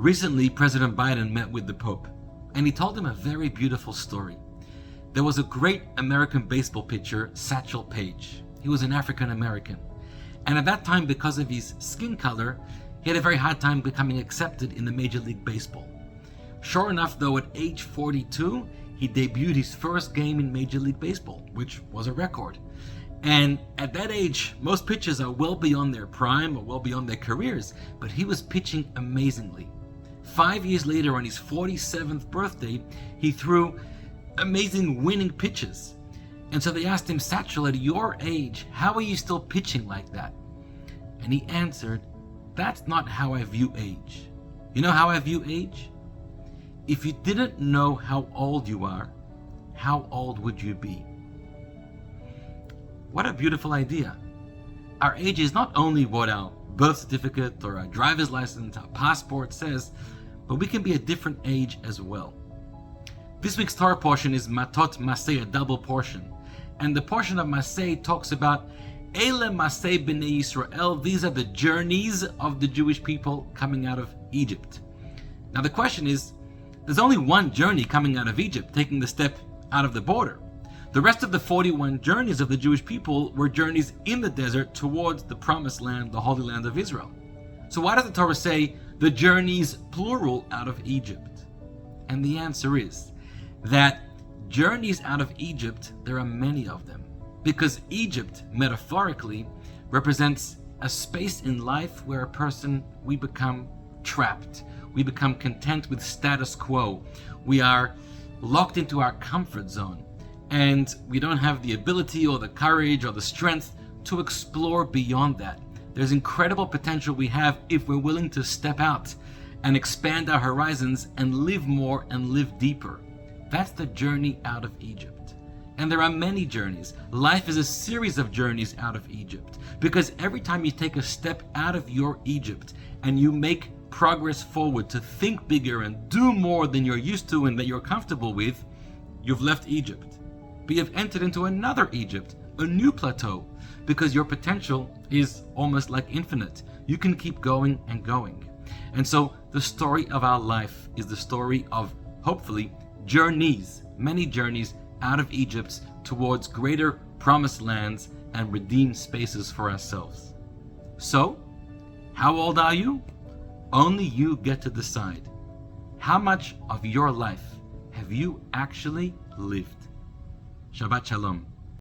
Recently, President Biden met with the Pope, and he told him a very beautiful story. There was a great American baseball pitcher, Satchel Paige. He was an African American. And at that time, because of his skin color, he had a very hard time becoming accepted in the Major League Baseball. Sure enough, though, at age 42, he debuted his first game in Major League Baseball, which was a record. And at that age, most pitchers are well beyond their prime or well beyond their careers, but he was pitching amazingly. 5 years later, on his 47th birthday, he threw amazing winning pitches. And so they asked him, Satchel, at your age, how are you still pitching like that? And he answered, that's not how I view age. You know how I view age? If you didn't know how old you are, how old would you be? What a beautiful idea. Our age is not only what our birth certificate or our driver's license, our passport says, but we can be a different age as well. This week's Torah portion is Parshat Massei, a double portion. And the portion of Massei talks about Ele Massei B'nei Yisrael. These are the journeys of the Jewish people coming out of Egypt. Now the question is, there's only one journey coming out of Egypt, taking the step out of the border. The rest of the 41 journeys of the Jewish people were journeys in the desert towards the promised land, the Holy Land of Israel. So why does the Torah say the journeys plural out of Egypt? And the answer is that journeys out of Egypt, there are many of them, because Egypt, metaphorically, represents a space in life where a person, we become trapped. We become content with status quo. We are locked into our comfort zone, and we don't have the ability or the courage or the strength to explore beyond that. There's incredible potential we have if we're willing to step out and expand our horizons and live more and live deeper. That's the journey out of Egypt. And there are many journeys. Life is a series of journeys out of Egypt, because every time you take a step out of your Egypt and you make progress forward to think bigger and do more than you're used to and that you're comfortable with, you've left Egypt. But you've entered into another Egypt, a new plateau, because your potential is almost like infinite. You can keep going and going. And so the story of our life is the story of, hopefully, journeys, many journeys out of Egypt towards greater promised lands and redeemed spaces for ourselves. So, how old are you? Only you get to decide. How much of your life have you actually lived? Shabbat Shalom.